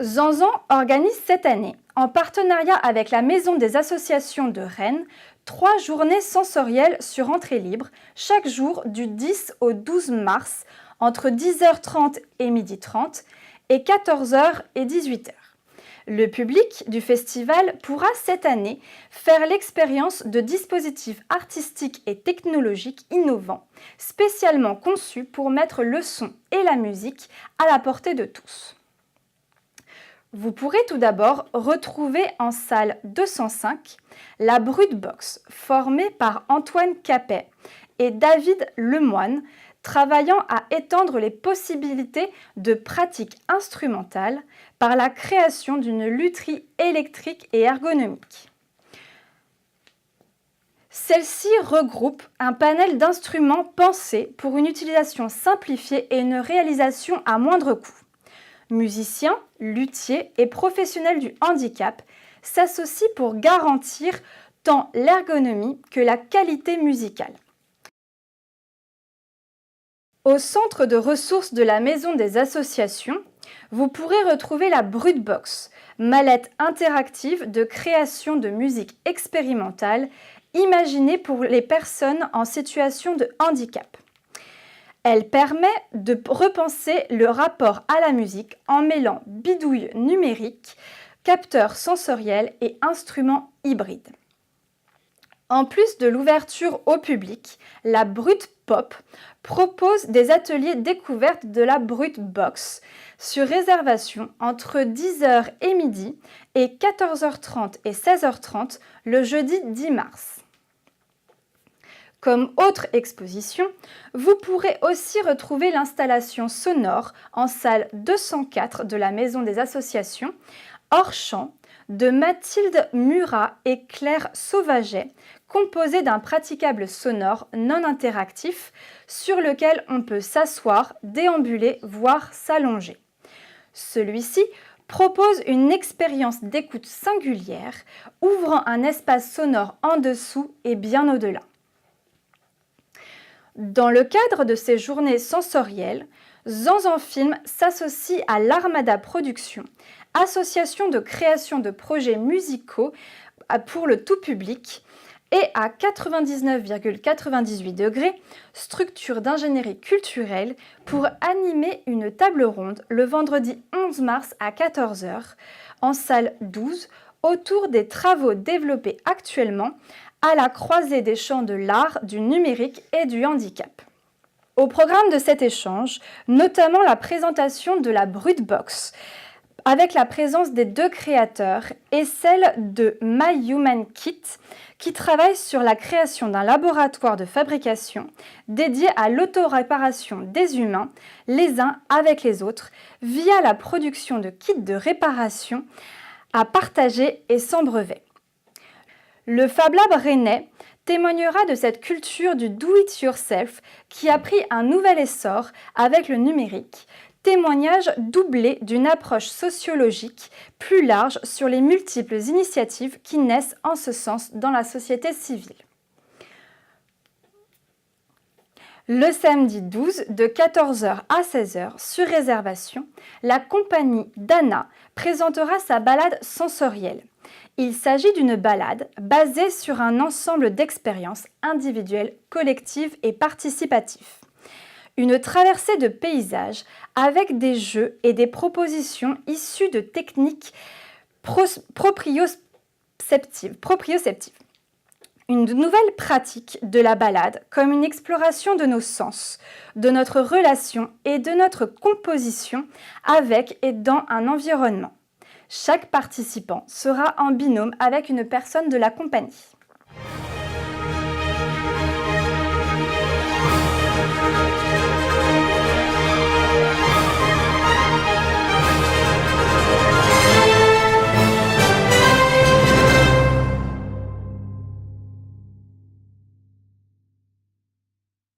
Zanzan organise cette année, en partenariat avec la Maison des associations de Rennes, 3 journées sensorielles sur entrée libre, chaque jour du 10 au 12 mars, entre 10h30 et 12h30 et 14h et 18h. Le public du festival pourra cette année faire l'expérience de dispositifs artistiques et technologiques innovants, spécialement conçus pour mettre le son et la musique à la portée de tous. Vous pourrez tout d'abord retrouver en salle 205 la Brut Box, formée par Antoine Capet et David Lemoine, travaillant à étendre les possibilités de pratique instrumentale par la création d'une lutherie électrique et ergonomique. Celle-ci regroupe un panel d'instruments pensés pour une utilisation simplifiée et une réalisation à moindre coût. Musiciens, luthiers et professionnels du handicap s'associent pour garantir tant l'ergonomie que la qualité musicale. Au centre de ressources de la Maison des associations, vous pourrez retrouver la Brut Box, mallette interactive de création de musique expérimentale imaginée pour les personnes en situation de handicap. Elle permet de repenser le rapport à la musique en mêlant bidouilles numériques, capteurs sensoriels et instruments hybrides. En plus de l'ouverture au public, la Brut Pop propose des ateliers découvertes de la Brut Box sur réservation entre 10h et midi et 14h30 et 16h30 le jeudi 10 mars. Comme autre exposition, vous pourrez aussi retrouver l'installation sonore en salle 204 de la Maison des associations, hors champ, de Mathilde Murat et Claire Sauvaget, composée d'un praticable sonore non interactif sur lequel on peut s'asseoir, déambuler, voire s'allonger. Celui-ci propose une expérience d'écoute singulière, ouvrant un espace sonore en dessous et bien au-delà. Dans le cadre de ces journées sensorielles, Zanzan Film s'associe à l'Armada Productions, association de création de projets musicaux pour le tout public, et à 99,98 degrés, structure d'ingénierie culturelle pour animer une table ronde le vendredi 11 mars à 14h en salle 12 autour des travaux développés actuellement à la croisée des champs de l'art, du numérique et du handicap. Au programme de cet échange, notamment la présentation de la Brut Box, avec la présence des 2 créateurs et celle de My Human Kit, qui travaille sur la création d'un laboratoire de fabrication dédié à l'auto-réparation des humains, les uns avec les autres, via la production de kits de réparation à partager et sans brevet. Le Fab Lab rennais témoignera de cette culture du do-it-yourself qui a pris un nouvel essor avec le numérique, témoignage doublé d'une approche sociologique plus large sur les multiples initiatives qui naissent en ce sens dans la société civile. Le samedi 12, de 14h à 16h, sur réservation, la compagnie Dana présentera sa balade sensorielle. Il s'agit d'une balade basée sur un ensemble d'expériences individuelles, collectives et participatives. Une traversée de paysages avec des jeux et des propositions issues de techniques proprioceptives. Une nouvelle pratique de la balade comme une exploration de nos sens, de notre relation et de notre composition avec et dans un environnement. Chaque participant sera en binôme avec une personne de la compagnie.